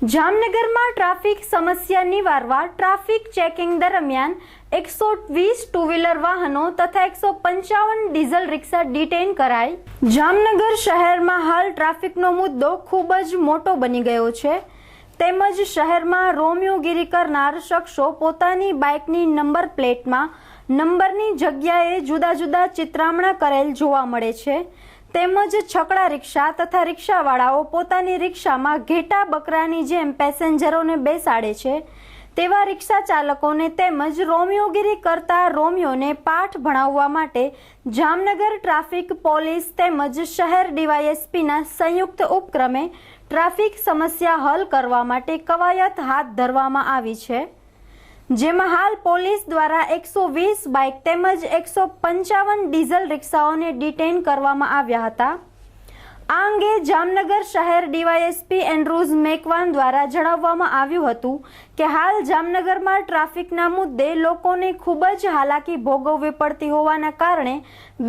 જામનગરમાં ટ્રાફિક સમસ્યા નિવારવા ટ્રાફિક ચેકિંગ દરમિયાન 120 ટુ વ્હીલર વાહનો તથા 155 ડીઝલ રિક્ષા ડિટેઇન કરાઈ। જામનગર શહેરમાં હાલ ટ્રાફિકનો મુદ્દો ખૂબ જ મોટો બની ગયો છે, તેમજ શહેરમાં રોમિયોગીરી કરનાર શખ્સો પોતાની બાઇકની નંબર પ્લેટમાં નંબરની જગ્યાએ જુદા જુદા ચિત્રામણા કરેલ જોવા મળે છે। તેમજ છકડા રિક્ષા તથા રિક્ષાવાળાઓ પોતાની રિક્ષામાં ઘેટા બકરાની જેમ પેસેન્જરોને બેસાડે છે, તેવા રિક્ષા ચાલકોને તેમજ રોમિયોગીરી કરતા રોમિયોને પાઠ ભણાવવા માટે જામનગર ટ્રાફિક પોલીસ તેમજ શહેર ડીવાયએસપીના સંયુક્ત ઉપક્રમે ટ્રાફિક સમસ્યા હલ કરવા માટે કવાયત હાથ ધરવામાં આવી છે, જેમાં હાલ પોલીસ દ્વારા 120 બાઇક તેમજ 155 ડીઝલ રિક્ષાઓને ડિટેઇન કરવામાં આવ્યા હતા। આ અંગે જામનગર શહેર ડીવાયએસપી એન્ડ્રુઝ મેકવાન દ્વારા જણાવવામાં આવ્યું હતું કે હાલ જામનગરમાં ટ્રાફિકના મુદ્દે લોકોને ખૂબ જ હાલાકી ભોગવવી પડતી હોવાના કારણે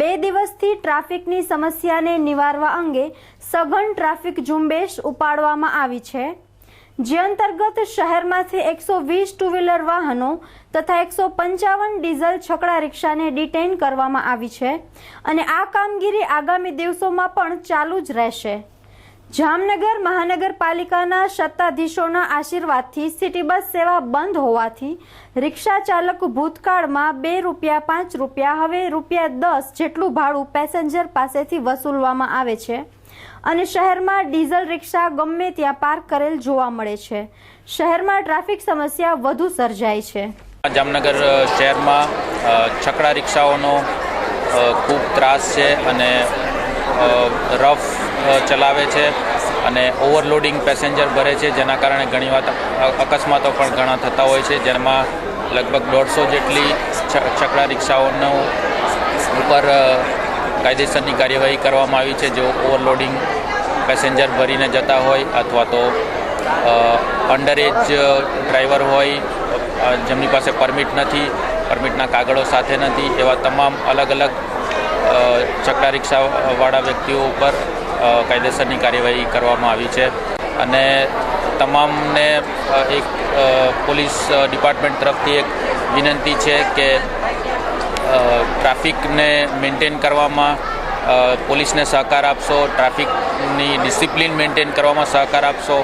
2 દિવસથી ટ્રાફિકની સમસ્યાને નિવારવા અંગે સઘન ટ્રાફિક ઝુંબેશ ઉપાડવામાં આવી છે, જે અંતર્ગત શહેરમાંથી 120 ટુ વ્હીલર વાહનો તથા 155 ડીઝલ છકડા રિક્ષાને ડિટેઇન કરવામાં આવી છે અને આ કામગીરી આગામી દિવસોમાં પણ ચાલુ જ રહેશે। જામનગર મહાનગરપાલિકાના સત્તાધીશોના આશીર્વાદથી સિટી બસ સેવા બંધ હોવાથી રિક્ષા ચાલક ભૂતકાળમાં ₹2, ₹5 હવે ₹10 જેટલું ભાડું પેસેન્જર પાસેથી વસૂલવામાં આવે છે અને શહેરમાં ડીઝલ રિક્ષા ગમે ત્યાં પાર્ક કરેલ જોવા મળે છે। શહેરમાં ટ્રાફિક સમસ્યા વધુ સર્જાય છે। જામનગર શહેરમાં છકડા રિક્ષાઓનો ખૂબ ત્રાસ છે અને રફ ચલાવે છે અને ઓવરલોડિંગ પેસેન્જર ભરે છે, જેના કારણે ઘણીવાર અકસ્માતો પણ ઘણા થતા હોય છે, જેમાં લગભગ 150 જેટલી છકડા રિક્ષાઓનો ઉપર કાયદેસરની કાર્યવાહી કરવામાં આવી છે, જેઓ ઓવરલોડિંગ પેસેન્જર ભરીને જતા હોય અથવા તો અંડર એજ ડ્રાઈવર હોય, જેમની પાસે પરમિટ નથી, પરમિટના કાગળો સાથે નથી, એવા તમામ અલગ અલગ છકડા રિક્ષાવાળા વ્યક્તિઓ ઉપર કાયદેસરની કાર્યવાહી કરવામાં આવી છે અને તમામને એક પોલીસ ડિપાર્ટમેન્ટ તરફથી એક વિનંતી છે કે ટ્રાફિકને મેન્ટેન કરવામાં પોલીસને સહકાર આપશો, ટ્રાફિકની ડિસિપ્લિન મેન્ટેન કરવામાં સહકાર આપશો।